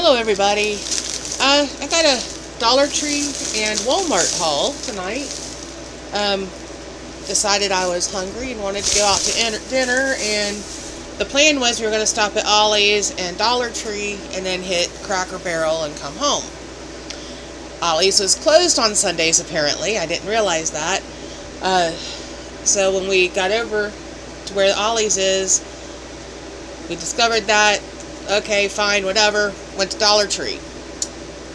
Hello everybody. I got a Dollar Tree and Walmart haul tonight. Decided I was hungry and wanted to go out to dinner, and the plan was we were going to stop at Ollie's and Dollar Tree and then hit Cracker Barrel and come home. Ollie's was closed on Sundays apparently. I didn't realize that. So when we got over to where Ollie's is, we discovered that, okay, fine, whatever, went to Dollar Tree.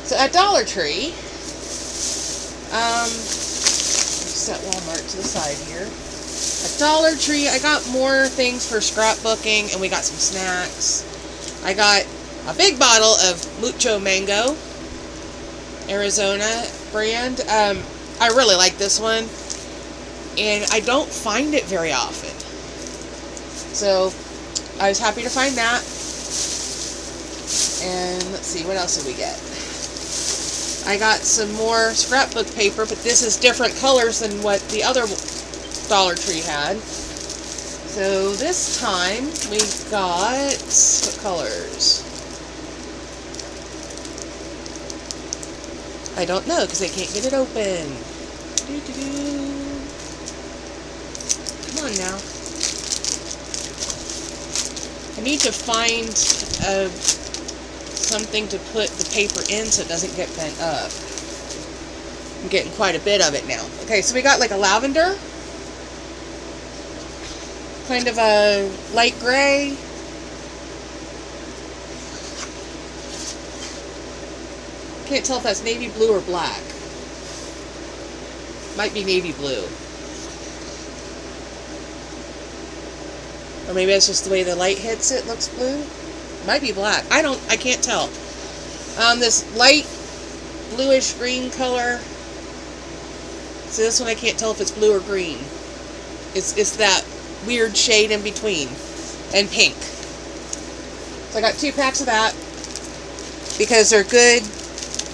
So at Dollar Tree, set Walmart to the side here. At Dollar Tree, I got more things for scrapbooking, and we got some snacks. I got a big bottle of Mucho Mango, Arizona brand. I really like this one, and I don't find it very often. So I was happy to find that. And let's see, what else did we get? I got some more scrapbook paper, but this is different colors than what the other Dollar Tree had. So this time we got, what colors? I don't know because I can't get it open. Come on now. I need to find something to put the paper in so it doesn't get bent up. I'm getting quite a bit of it now. Okay, so we got like a lavender, kind of a light gray, can't tell if that's navy blue or black. Might be navy blue. Or maybe it's just the way the light hits it looks blue. Might be black. I can't tell. This light bluish green color. So this one I can't tell if it's blue or green. It's that weird shade in between. And pink. So I got 2 packs of that because they're good,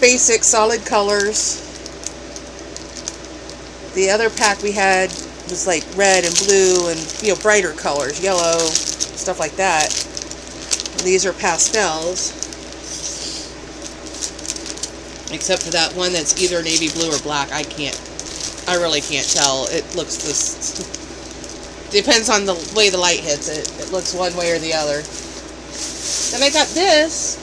basic, solid colors. The other pack we had was like red and blue and, you know, brighter colors, yellow, stuff like that. These are pastels, except for that one that's either navy blue or black. I really can't tell. It looks this, depends on the way the light hits it. It looks one way or the other. Then I got this,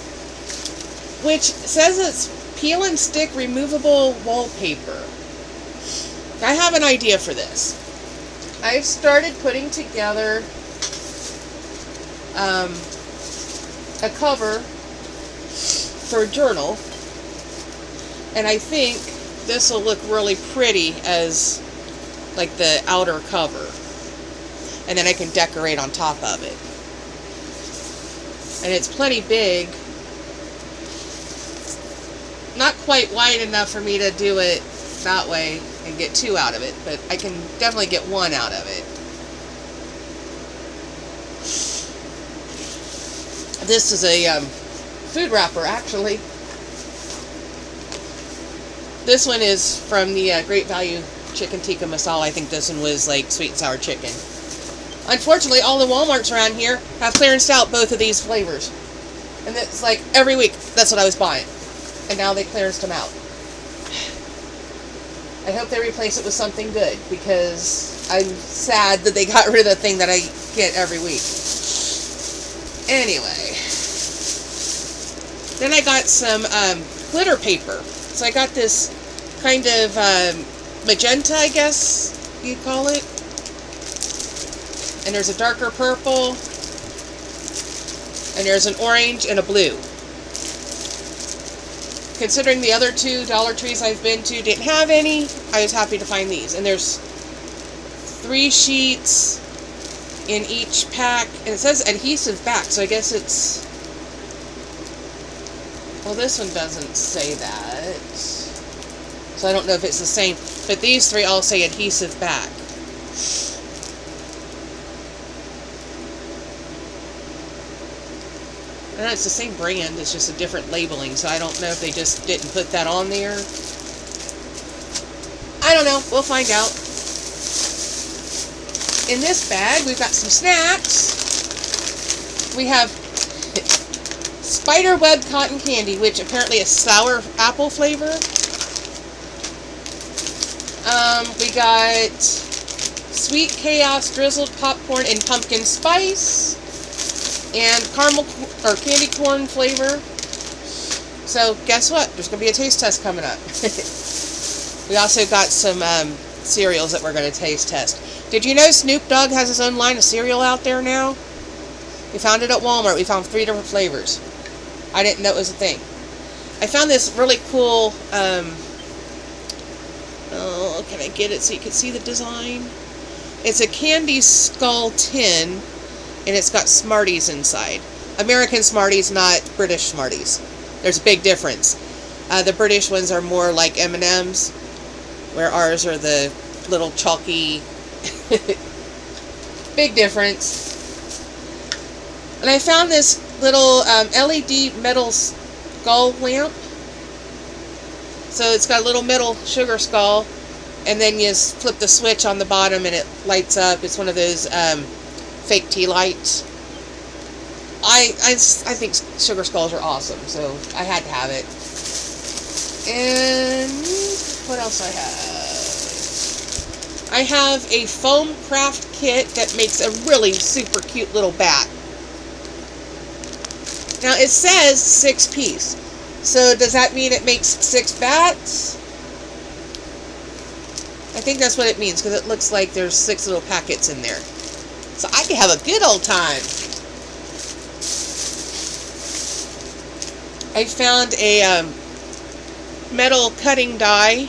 which says it's peel and stick removable wallpaper. I have an idea for this. I've started putting together a cover for a journal, and I think this will look really pretty as like the outer cover, and then I can decorate on top of it. And it's plenty big, not quite wide enough for me to do it that way and get 2 out of it, but I can definitely get 1 out of it. This is a food wrapper, actually. This one is from the Great Value Chicken Tikka Masala. I think this one was like sweet and sour chicken. Unfortunately, all the Walmarts around here have clearanced out both of these flavors. And it's like every week, that's what I was buying. And now they clearanced them out. I hope they replace it with something good, because I'm sad that they got rid of the thing that I get every week. Anyway. Then I got some glitter paper. So I got this kind of magenta, I guess you'd call it. And there's a darker purple. And there's an orange and a blue. Considering the other 2 Dollar Trees I've been to didn't have any, I was happy to find these. And there's 3 sheets in each pack. And it says adhesive back, so I guess it's... Well, this one doesn't say that. So I don't know if it's the same. But these 3 all say adhesive back. And it's the same brand, it's just a different labeling, so I don't know if they just didn't put that on there. I don't know, we'll find out. In this bag, we've got some snacks. We have spiderweb cotton candy, which apparently is sour apple flavor. We got sweet chaos drizzled popcorn and pumpkin spice, and caramel or candy corn flavor. So guess what? There's going to be a taste test coming up. We also got some cereals that we're going to taste test. Did you know Snoop Dogg has his own line of cereal out there now? We found it at Walmart. We found 3 different flavors. I didn't know it was a thing. I found this really cool, oh, can I get it so you can see the design? It's a candy skull tin, and it's got Smarties inside. American Smarties, not British Smarties. There's a big difference. The British ones are more like M&Ms, where ours are the little chalky. Big difference. And I found this little LED metal skull lamp. So it's got a little metal sugar skull, and then you just flip the switch on the bottom and it lights up. It's one of those fake tea lights. I think sugar skulls are awesome, so I had to have it. And what else I have? I have a foam craft kit that makes a really super cute little bat. Now it says 6-piece. So does that mean it makes 6 bats? I think that's what it means, because it looks like there's 6 little packets in there. So I can have a good old time. I found a metal cutting die.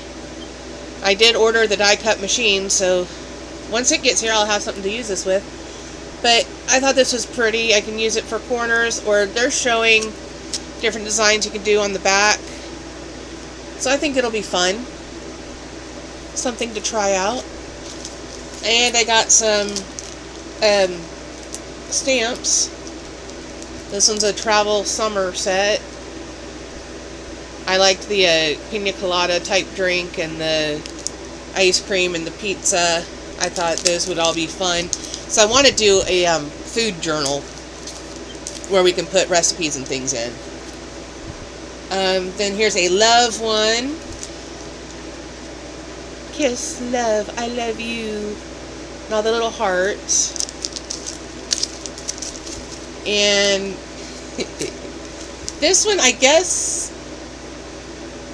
I did order the die cut machine, so once it gets here I'll have something to use this with. But I thought this was pretty. I can use it for corners, or they're showing different designs you can do on the back. So I think it'll be fun. Something to try out. And I got some stamps. This one's a travel summer set. I liked the pina colada type drink and the ice cream and the pizza. I thought those would all be fun. So I want to do a food journal where we can put recipes and things in. Then here's a love one. Kiss, love, I love you. And all the little hearts. And this one, I guess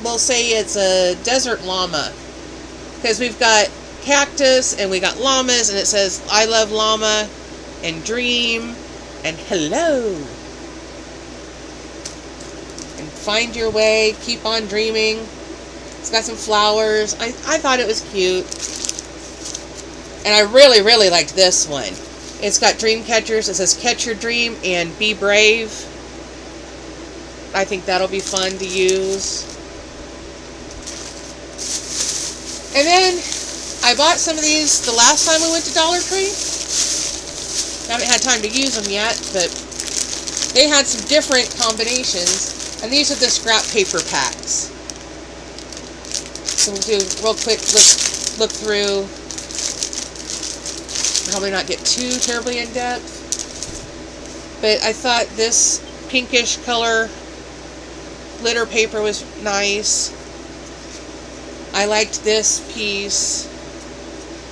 we'll say it's a desert llama. Because we've got cactus and we got llamas, and it says I love llama and dream and hello. And find your way, keep on dreaming. It's got some flowers. I thought it was cute. And I really, really liked this one. It's got dream catchers. It says catch your dream and be brave. I think that'll be fun to use. And then I bought some of these the last time we went to Dollar Tree. I haven't had time to use them yet, but they had some different combinations. And these are the scrap paper packs. So we'll do a real quick look through. Probably not get too terribly in depth. But I thought this pinkish color glitter paper was nice. I liked this piece,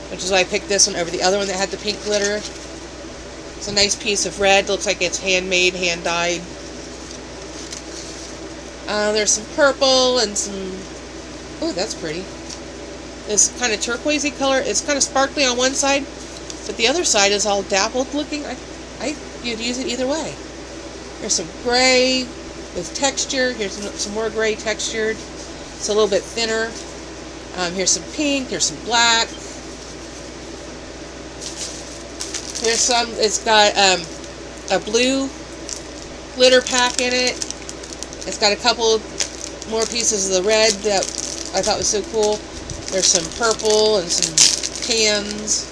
which is why I picked this one over the other one that had the pink glitter. It's a nice piece of red. Looks like it's handmade, hand-dyed. There's some purple and some... Oh, that's pretty. This kind of turquoisey color. It's kind of sparkly on one side, but the other side is all dappled looking. You'd use it either way. There's some gray with texture. Here's some more gray textured. It's a little bit thinner. Here's some pink. Here's some black. Here's some. It's got a blue glitter pack in it. It's got a couple more pieces of the red that I thought was so cool. There's some purple and some tans.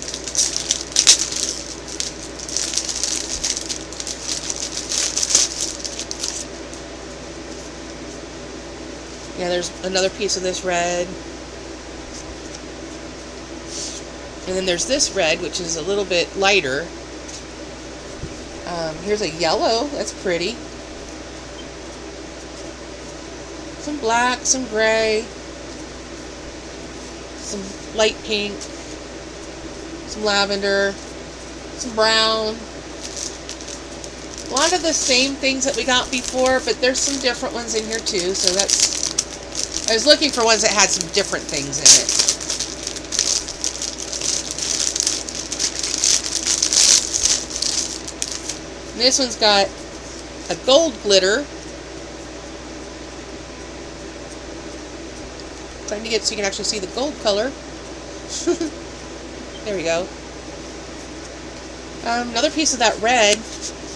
Yeah, there's another piece of this red. And then there's this red, which is a little bit lighter. Here's a yellow. That's pretty. some black, some gray, some light pink, some lavender, some brown. A lot of the same things that we got before, but there's some different ones in here too, so I was looking for ones that had some different things in it. And this one's got a gold glitter. Trying to get so you can actually see the gold color. There we go. Another piece of that red.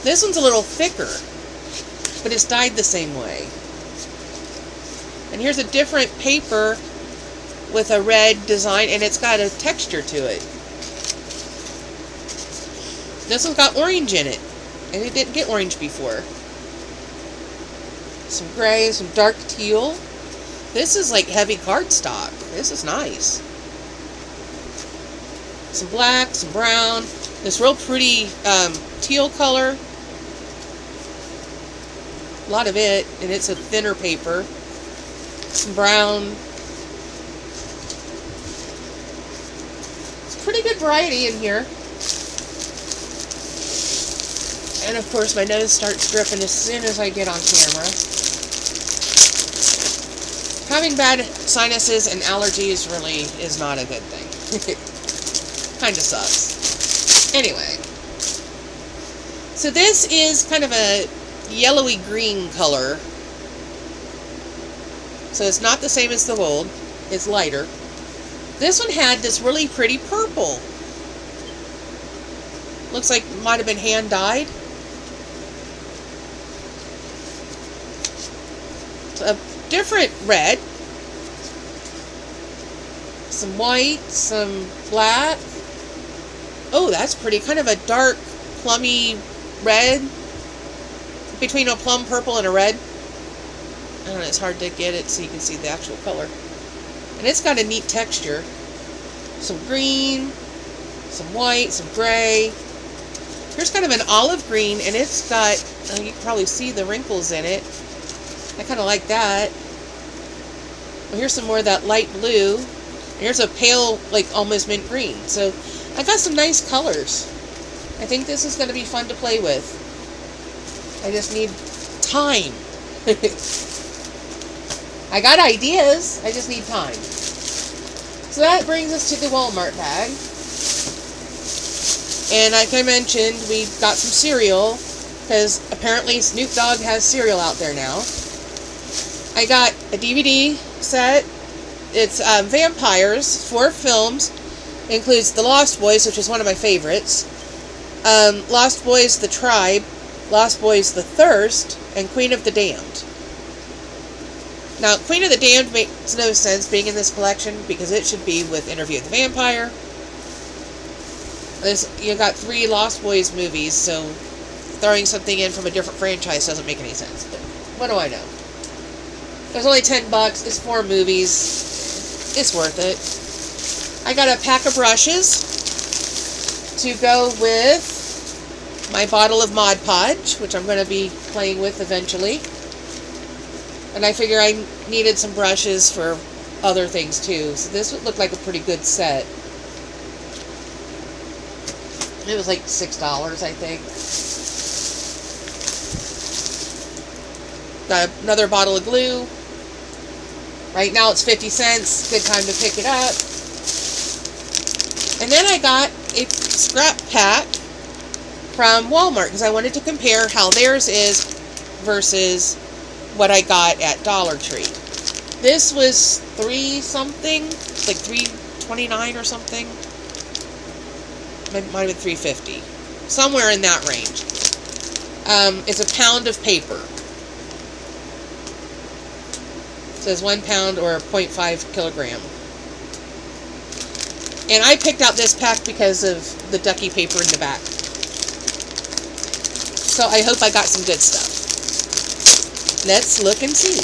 This one's a little thicker, but it's dyed the same way. And here's a different paper with a red design, and it's got a texture to it. This one's got orange in it, and it didn't get orange before. Some gray, some dark teal. This is like heavy cardstock. This is nice. Some black, some brown. This real pretty teal color. A lot of it, and it's a thinner paper. Some brown. It's a pretty good variety in here. And of course my nose starts dripping as soon as I get on camera. Having bad sinuses and allergies really is not a good thing. Kinda sucks. Anyway. So this is kind of a yellowy green color. So it's not the same as the gold. It's lighter. This one had this really pretty purple. Looks like it might have been hand dyed. A different red. Some white, some black. Oh, that's pretty. Kind of a dark, plummy red. Between a plum purple and a red. I don't know, it's hard to get it so you can see the actual color. And it's got a neat texture. Some green, some white, some gray. Here's kind of an olive green, and it's got, you can probably see the wrinkles in it. I kind of like that. Well, here's some more of that light blue. And here's a pale, like almost mint green. So I got some nice colors. I think this is going to be fun to play with. I just need time. I got ideas. I just need time. So that brings us to the Wal-Mart bag. And like I mentioned, we got some cereal, because apparently Snoop Dogg has cereal out there now. I got a DVD set. It's Vampires, 4 films. It includes The Lost Boys, which is one of my favorites. Lost Boys, The Tribe. Lost Boys, The Thirst. And Queen of the Damned. Now, Queen of the Damned makes no sense being in this collection, because it should be with Interview with the Vampire. You got 3 Lost Boys movies, so throwing something in from a different franchise doesn't make any sense. But what do I know? There's only $10. It's 4 movies. It's worth it. I got a pack of brushes to go with my bottle of Mod Podge, which I'm going to be playing with eventually. And I figure I needed some brushes for other things too. So this would look like a pretty good set. It was like $6, I think. Got another bottle of glue. Right now it's 50 cents. Good time to pick it up. And then I got a scrap pack from Walmart, because I wanted to compare how theirs is versus what I got at Dollar Tree. This was $3 something, like $3.29 or something. It might have been $3.50, somewhere in that range. It's a pound of paper. It says 1 pound or 0.5 kilogram. And I picked out this pack because of the ducky paper in the back. So I hope I got some good stuff. Let's look and see.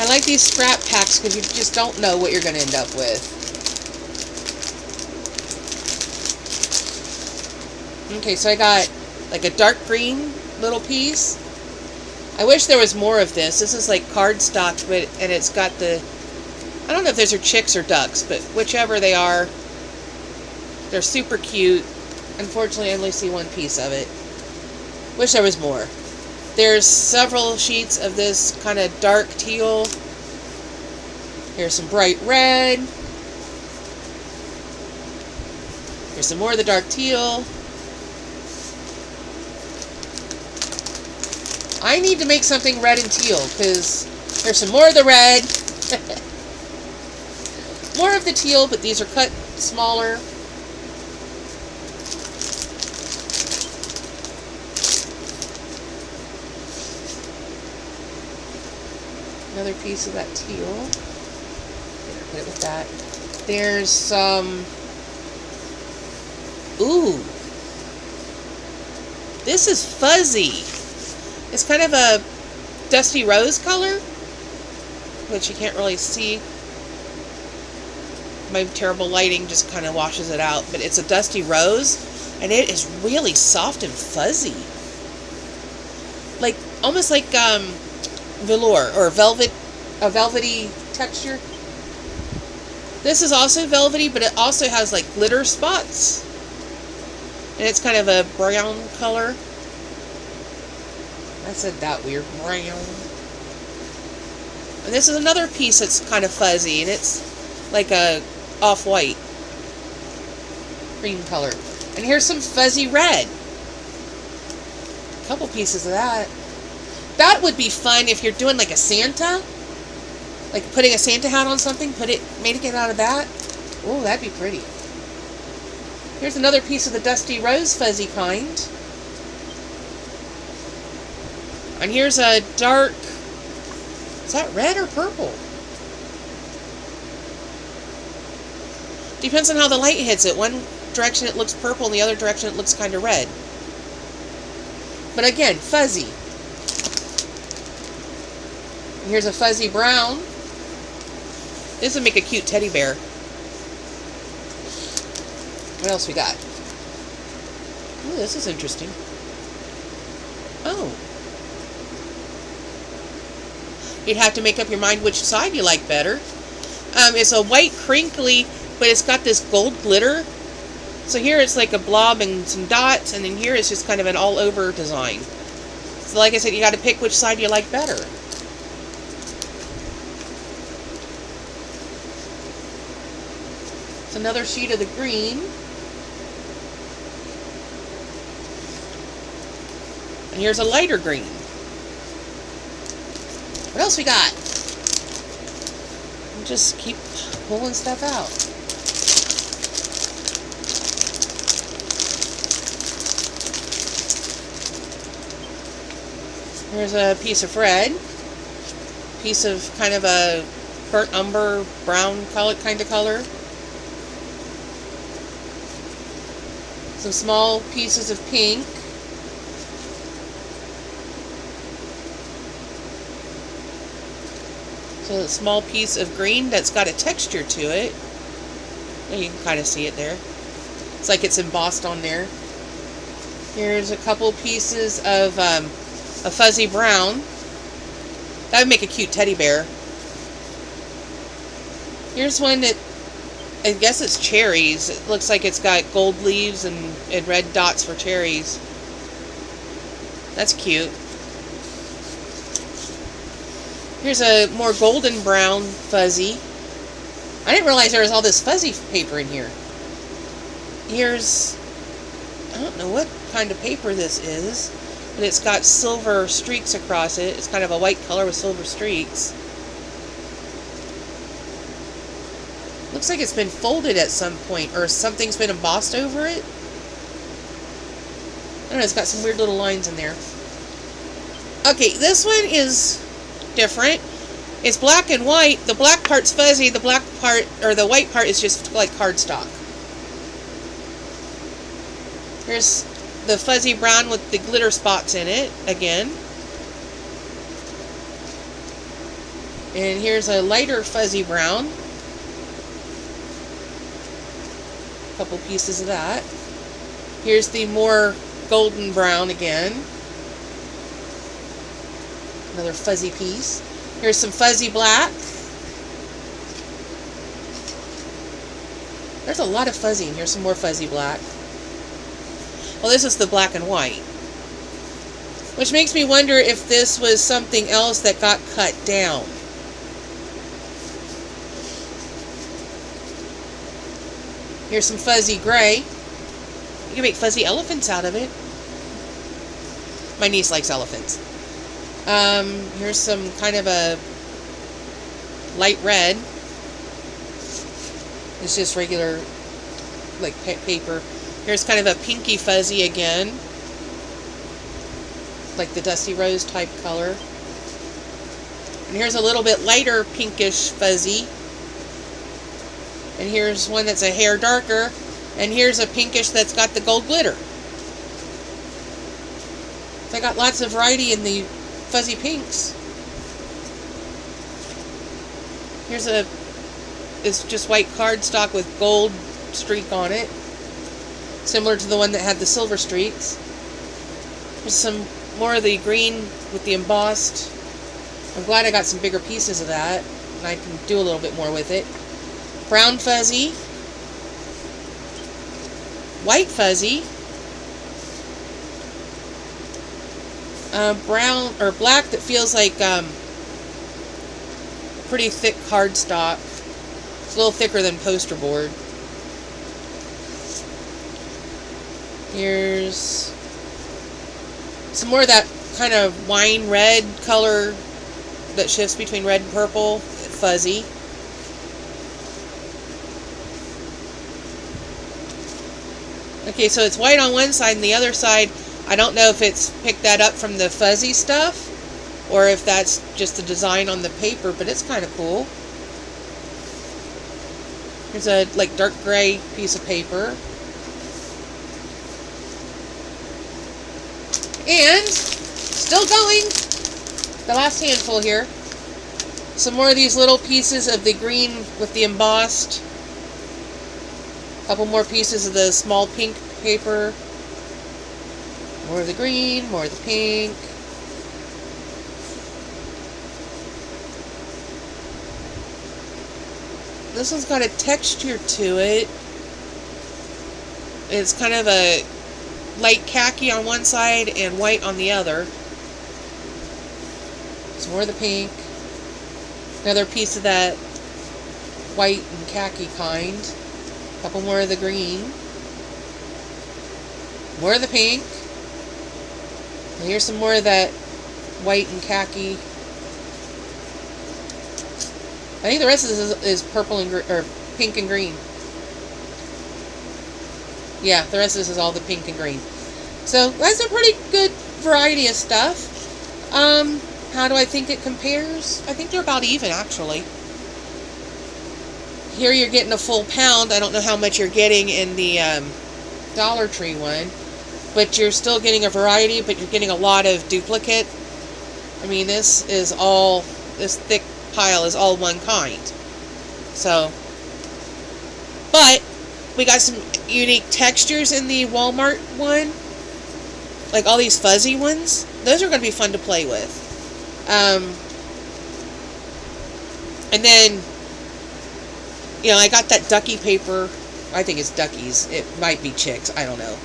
I like these scrap packs because you just don't know what you're going to end up with. Okay, so I got like a dark green little piece. I wish there was more of this. This is like cardstock, and it's got the, I don't know if those are chicks or ducks, but whichever they are, they're super cute. Unfortunately, I only see one piece of it. Wish there was more. There's several sheets of this kind of dark teal. Here's some bright red. Here's some more of the dark teal. I need to make something red and teal, because there's some more of the red. More of the teal, but these are cut smaller. Another piece of that teal. Put it with that. There's some... Ooh. This is fuzzy. It's kind of a dusty rose color, which you can't really see. My terrible lighting just kind of washes it out, but it's a dusty rose, and it is really soft and fuzzy. Like, almost like velour or velvet, a velvety texture. This is also velvety, but it also has like glitter spots, and it's kind of a brown color. I said that weird, brown. And this is another piece that's kind of fuzzy, and it's like a off-white cream color. And here's some fuzzy red. A couple pieces of that. That would be fun if you're doing like a Santa, like putting a Santa hat on something, made it out of that. Oh, that'd be pretty. Here's another piece of the dusty rose fuzzy kind. And here's a dark, is that red or purple? Depends on how the light hits it. One direction it looks purple, and the other direction it looks kind of red. But again, fuzzy. And here's a fuzzy brown. This would make a cute teddy bear. What else we got? Ooh, this is interesting. Oh. You'd have to make up your mind which side you like better. It's a white crinkly, but it's got this gold glitter. So here it's like a blob and some dots, and then here it's just kind of an all-over design. So like I said, you got to pick which side you like better. It's another sheet of the green. And here's a lighter green. What else we got? We'll just keep pulling stuff out. Here's a piece of red. Piece of kind of a burnt umber brown kind of color. Some small pieces of pink. So a small piece of green that's got a texture to it. You can kind of see it there. It's like it's embossed on there. Here's a couple pieces of a fuzzy brown. That would make a cute teddy bear. Here's one that, I guess it's cherries. It looks like it's got gold leaves and red dots for cherries. That's cute. Here's a more golden brown fuzzy. I didn't realize there was all this fuzzy paper in here. Here's, I don't know what kind of paper this is, but it's got silver streaks across it. It's kind of a white color with silver streaks. Looks like it's been folded at some point, or something's been embossed over it. I don't know, it's got some weird little lines in there. Okay, this one is different. It's black and white. The black part's fuzzy. The black part, or the white part, is just like cardstock. Here's the fuzzy brown with the glitter spots in it again. And here's a lighter fuzzy brown. A couple pieces of that. Here's the more golden brown again. Another fuzzy piece. Here's some fuzzy black. There's a lot of fuzzy, and here's some more fuzzy black. Well, this is the black and white. Which makes me wonder if this was something else that got cut down. Here's some fuzzy gray. You can make fuzzy elephants out of it. My niece likes elephants. Here's some kind of a light red. It's just regular, like, paper. Here's kind of a pinky fuzzy again. Like the Dusty Rose type color. And here's a little bit lighter pinkish fuzzy. And here's one that's a hair darker. And here's a pinkish that's got the gold glitter. So I got lots of variety in the fuzzy pinks. Here's it's just white cardstock with gold streak on it. Similar to the one that had the silver streaks. There's some more of the green with the embossed. I'm glad I got some bigger pieces of that. And I can do a little bit more with it. Brown fuzzy. White fuzzy. Brown or black that feels like pretty thick cardstock. It's a little thicker than poster board. Here's some more of that kind of wine red color that shifts between red and purple. Fuzzy. Okay, so it's white on one side, and the other side, I don't know if it's picked that up from the fuzzy stuff, or if that's just the design on the paper, but it's kind of cool. Here's a, like, dark gray piece of paper. And, still going, the last handful here. Some more of these little pieces of the green with the embossed. A couple more pieces of the small pink paper. More of the green, more of the pink. This one's got a texture to it. It's kind of a light khaki on one side and white on the other. Some more of the pink. Another piece of that white and khaki kind. A couple more of the green. More of the pink. And here's some more of that white and khaki. I think the rest of this is purple and or pink and green. Yeah, the rest of this is all the pink and green. So that's a pretty good variety of stuff. How do I think it compares? I think they're about even, actually. Here you're getting a full pound. I don't know how much you're getting in the Dollar Tree one. But you're still getting a variety, but you're getting a lot of duplicate. I mean, this thick pile is all one kind. So, but we got some unique textures in the Wal-Mart one. Like all these fuzzy ones. Those are going to be fun to play with. And then, you know, I got that ducky paper. I think it's duckies. It might be chicks. I don't know.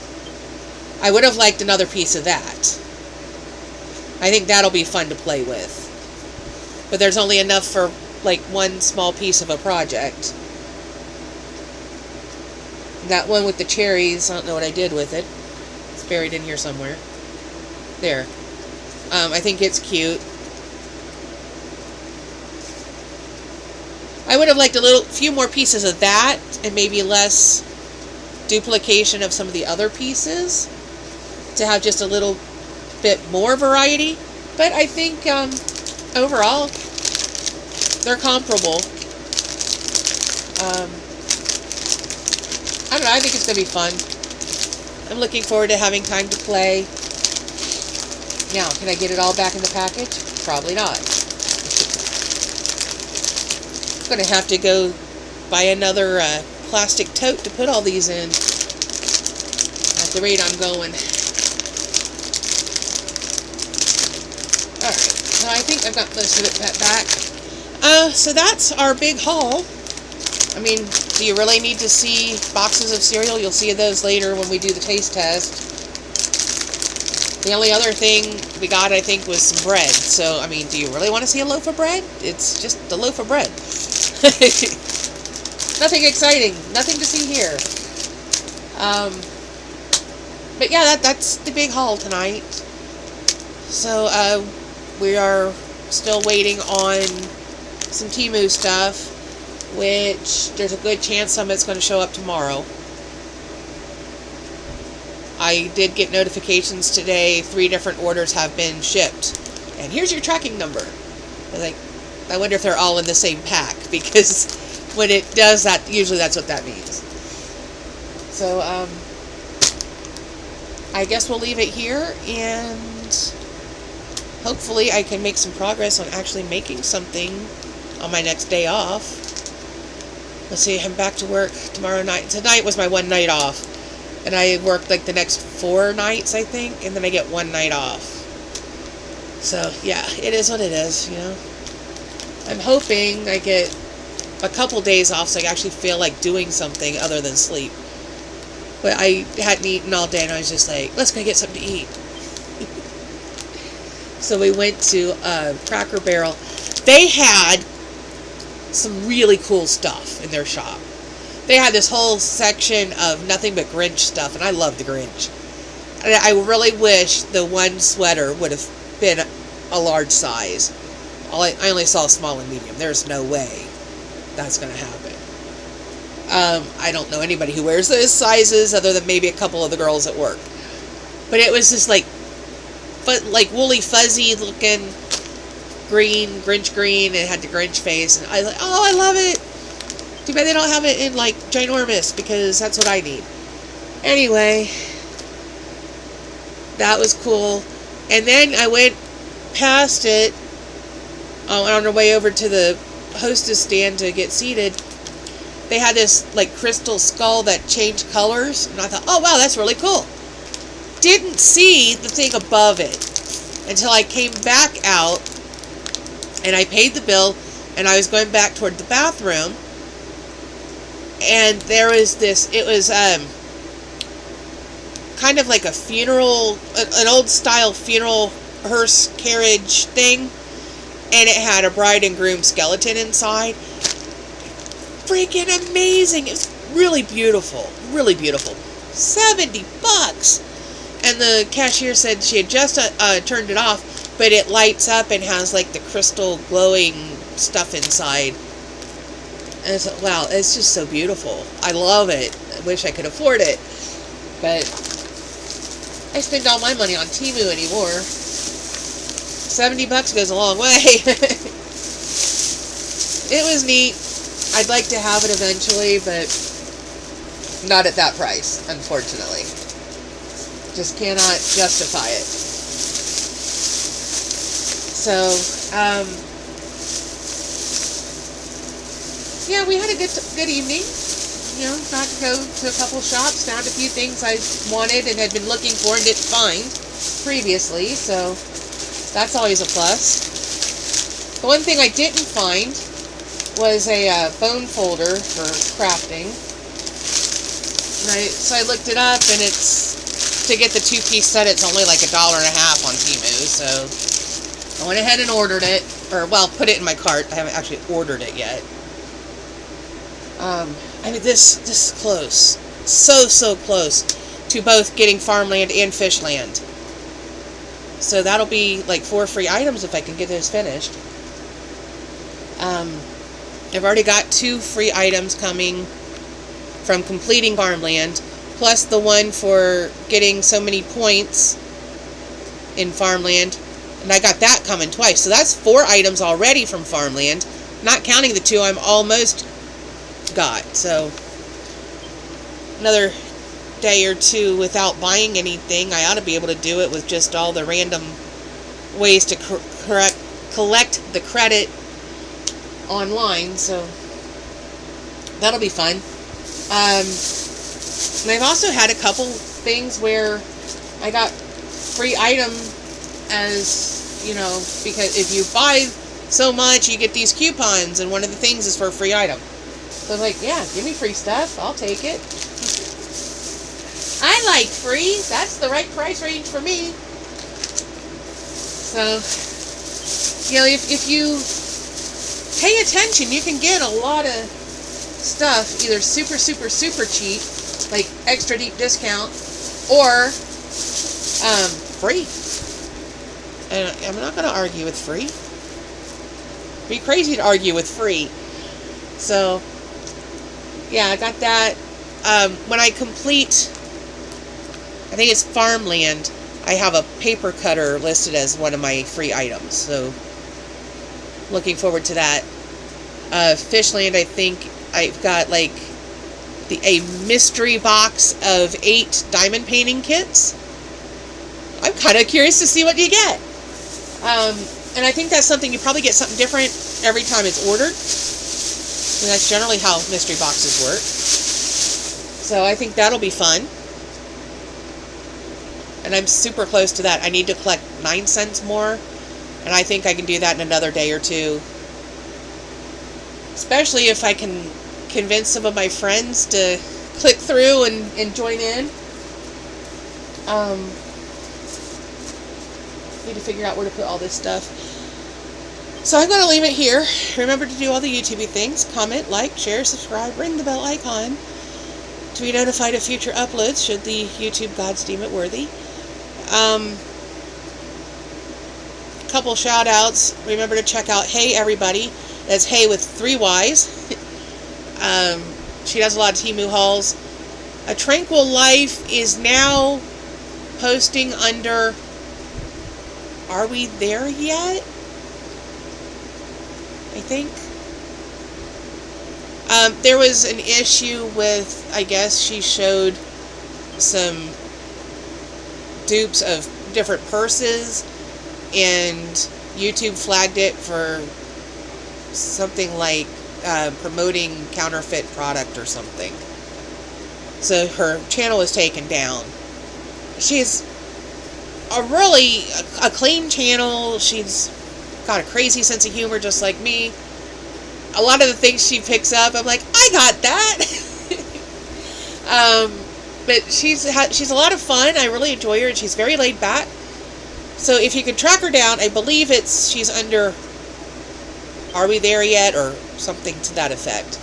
I would have liked another piece of that. I think that'll be fun to play with. But there's only enough for, like, one small piece of a project. That one with the cherries, I don't know what I did with it. It's buried in here somewhere. There. I think it's cute. I would have liked a few more pieces of that, and maybe less duplication of some of the other pieces, to have just a little bit more variety. But I think overall they're comparable. I don't know, I think it's going to be fun. I'm looking forward to having time to play. Now, can I get it all back in the package? Probably not. I'm going to have to go buy another plastic tote to put all these in. At the rate I'm going. Alright. So I think I've got most of it back. So that's our big haul. I mean, do you really need to see boxes of cereal? You'll see those later when we do the taste test. The only other thing we got, I think, was some bread. So, I mean, do you really want to see a loaf of bread? It's just a loaf of bread. Nothing exciting. Nothing to see here. But yeah, that's the big haul tonight. So, we are still waiting on some Temu stuff, which there's a good chance some of it's going to show up tomorrow. I did get notifications today, 3 different orders have been shipped. And here's your tracking number. I wonder if they're all in the same pack, because when it does that, usually that's what that means. So, I guess we'll leave it here, and hopefully I can make some progress on actually making something on my next day off. Let's see, I'm back to work tomorrow night. Tonight was my one night off. And I worked like the next 4 nights, I think, and then I get 1 night off. So, yeah, it is what it is, you know. I'm hoping I get a couple days off so I actually feel like doing something other than sleep. But I hadn't eaten all day, and I was just like, let's go get something to eat. So we went to Cracker Barrel. They had some really cool stuff in their shop. They had this whole section of nothing but Grinch stuff, and I love the Grinch. I really wish the one sweater would have been a large size. I only saw small and medium. There's no way that's going to happen. I don't know anybody who wears those sizes other than maybe a couple of the girls at work. But it was just like woolly fuzzy looking green, Grinch green, and it had the Grinch face, and I was like, oh, I love it. Too bad they don't have it in, like, ginormous, because that's what I need. Anyway, that was cool. And then I went past it on our way over to the hostess stand to get seated. They had this, like, crystal skull that changed colors, and I thought, oh, wow, that's really cool. Didn't see the thing above it until I came back out, and I paid the bill, and I was going back toward the bathroom. And there was this, it was kind of like a funeral, an old style funeral hearse carriage thing. And it had a bride and groom skeleton inside. Freaking amazing. It was really beautiful. Really beautiful. $70. And the cashier said she had just turned it off, but it lights up and has like the crystal glowing stuff inside. And it's like, wow, it's just so beautiful. I love it. I wish I could afford it. But I spend all my money on Temu anymore. $70 goes a long way. It was neat. I'd like to have it eventually, but not at that price, unfortunately. Just cannot justify it. So, yeah, we had a good evening. You know, got to go to a couple shops, found a few things I wanted and had been looking for and didn't find previously, so that's always a plus. The one thing I didn't find was a bone folder for crafting. And so I looked it up, and it's, to get the 2-piece set, it's only like $1.50 on Temu, so I went ahead and ordered it, or, well, put it in my cart. I haven't actually ordered it yet. I mean, this is close. So close to both getting farmland and fishland. So that'll be like 4 free items if I can get this finished. I've already got 2 free items coming from completing farmland, plus the one for getting so many points in farmland. And I got that coming twice. So that's 4 items already from farmland, not counting the 2 I'm almost got. So another day or 2 without buying anything. I ought to be able to do it with just all the random ways to collect the credit online, so that'll be fun. And I've also had a couple things where I got free item as you know, because if you buy so much, you get these coupons, and one of the things is for a free item. So I was like, yeah, give me free stuff. I'll take it. I like free. That's the right price range for me. So, you know, if you pay attention, you can get a lot of stuff either super, super, super cheap, like extra deep discount, or free. And I'm not going to argue with free. It'd be crazy to argue with free. So, yeah, I got that. When I complete, I think it's farmland, I have a paper cutter listed as one of my free items. So, looking forward to that. Fishland, I think I've got like a mystery box of 8 diamond painting kits. I'm kind of curious to see what you get. And I think that's something, you probably get something different every time it's ordered. And that's generally how mystery boxes work. So I think that'll be fun. And I'm super close to that. I need to collect 9 cents more. And I think I can do that in another day or two. Especially if I can convince some of my friends to click through and join in. Need to figure out where to put all this stuff. So I'm going to leave it here. Remember to do all the YouTube things. Comment, like, share, subscribe, ring the bell icon to be notified of future uploads should the YouTube gods deem it worthy. Couple shout outs. Remember to check out Hey Everybody. That's Hey with 3 Y's. She does a lot of Temu hauls. A Tranquil Life is now posting under Are We There Yet? I think. There was an issue with, I guess she showed some dupes of different purses, and YouTube flagged it for something like promoting counterfeit product or something. So her channel was taken down. She's a really a clean channel. She's got a crazy sense of humor just like me. A lot of the things she picks up, I'm like, I got that. But she's a lot of fun. I really enjoy her, and she's very laid back. So if you can track her down, I believe she's under Are We There Yet? Or something to that effect.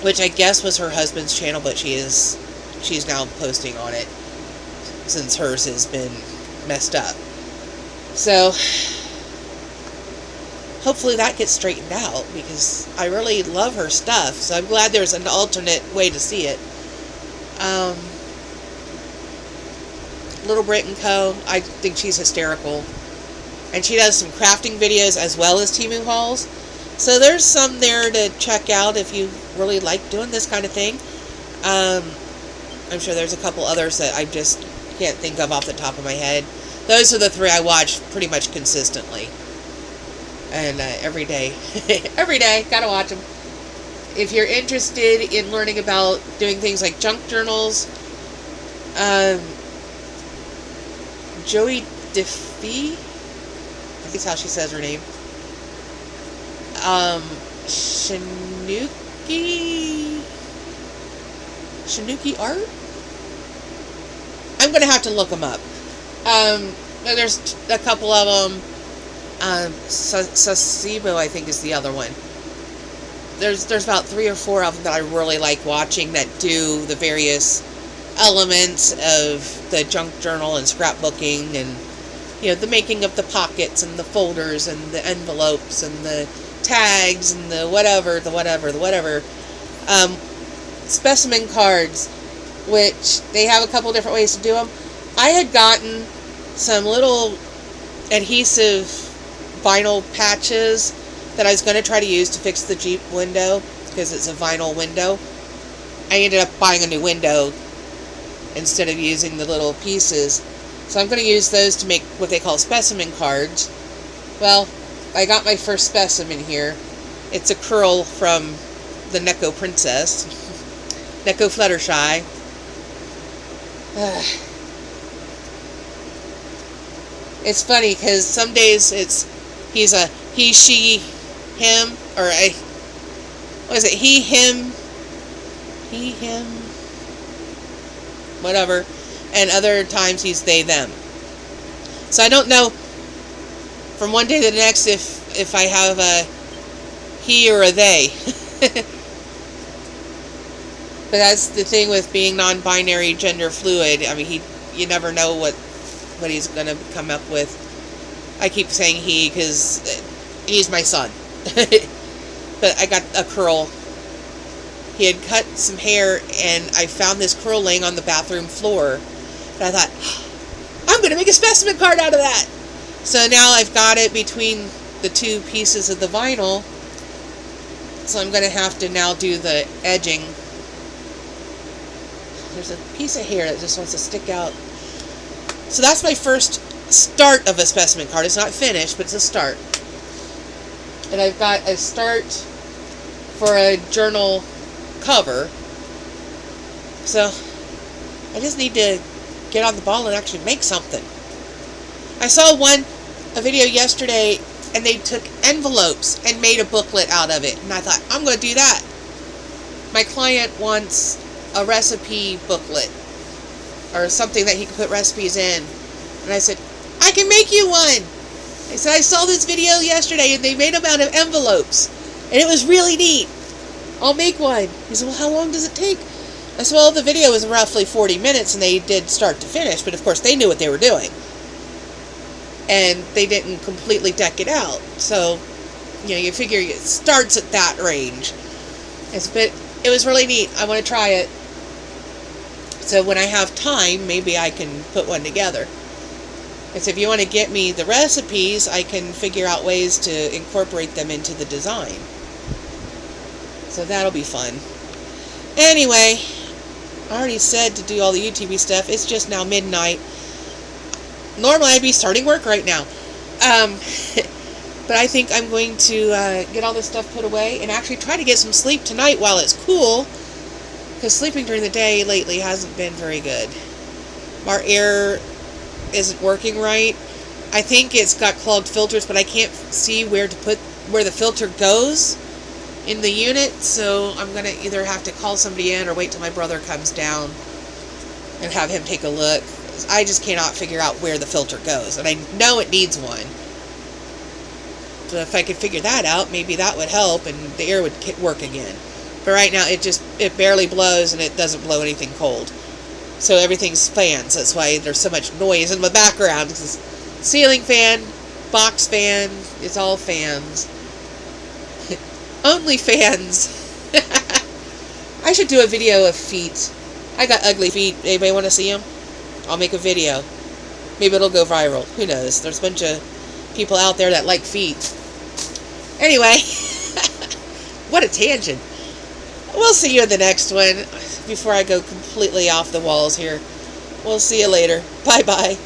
Which I guess was her husband's channel, but she's now posting on it since hers has been messed up. So hopefully that gets straightened out, because I really love her stuff. So I'm glad there's an alternate way to see it. Little Brit & Co. I think she's hysterical. And she does some crafting videos as well as Temu hauls. So there's some there to check out if you really like doing this kind of thing. I'm sure there's a couple others that I just can't think of off the top of my head. Those are the 3 I watch pretty much consistently. And every day. Every day. Gotta watch them. If you're interested in learning about doing things like junk journals, Joey Diffie, I think is how she says her name. Shanuki Art? I'm going to have to look them up. There's a couple of them. Sasibo, I think, is the other one. There's about 3 or 4 of them that I really like watching that do the various elements of the junk journal and scrapbooking, and you know, the making of the pockets and the folders and the envelopes and the tags and the whatever. Specimen cards, which they have a couple different ways to do them. I had gotten some little adhesive vinyl patches that I was going to try to use to fix the Jeep window, because it's a vinyl window. I ended up buying a new window instead of using the little pieces. So I'm going to use those to make what they call specimen cards. Well, I got my first specimen here. It's a curl from the Neko Princess. Neko Fluttershy. It's funny because some days he's a he, she, him, or a, what is it, he, him, whatever, and other times he's they, them. So I don't know from one day to the next if I have a he or a they. But that's the thing with being non-binary, gender fluid. I mean, you never know what he's going to come up with. I keep saying he because he's my son. But I got a curl. He had cut some hair, and I found this curl laying on the bathroom floor. And I thought, I'm going to make a specimen card out of that. So now I've got it between the two pieces of the vinyl. So I'm going to have to now do the edging. There's a piece of hair that just wants to stick out. So that's my first start of a specimen card. It's not finished, but it's a start. And I've got a start for a journal cover. So I just need to get on the ball and actually make something. I saw a video yesterday, and they took envelopes and made a booklet out of it. And I thought, I'm going to do that. My client wants a recipe booklet or something that he can put recipes in. And I said, I can make you one. I said, I saw this video yesterday and they made them out of envelopes. And it was really neat. I'll make one. He said, well, how long does it take? I said, well, the video was roughly 40 minutes and they did start to finish. But of course, they knew what they were doing. And they didn't completely deck it out. So, you figure it starts at that range. But it was really neat. I want to try it. So when I have time, maybe I can put one together. And so if you want to get me the recipes, I can figure out ways to incorporate them into the design. So that'll be fun. Anyway, I already said to do all the YouTube stuff. It's just now midnight. Normally I'd be starting work right now. But I think I'm going to get all this stuff put away and actually try to get some sleep tonight while it's cool. Because sleeping during the day lately hasn't been very good. Our air isn't working right. I think it's got clogged filters, but I can't see where the filter goes in the unit. So I'm going to either have to call somebody in or wait till my brother comes down and have him take a look. I just cannot figure out where the filter goes. And I know it needs one. So if I could figure that out, maybe that would help and the air would work again. But right now, it barely blows, and it doesn't blow anything cold. So everything's fans. That's why there's so much noise in the background. It's ceiling fan, box fan, it's all fans. Only fans. I should do a video of feet. I got ugly feet. Anybody want to see them? I'll make a video. Maybe it'll go viral. Who knows? There's a bunch of people out there that like feet. Anyway, what a tangent. We'll see you in the next one before I go completely off the walls here. We'll see you later. Bye-bye.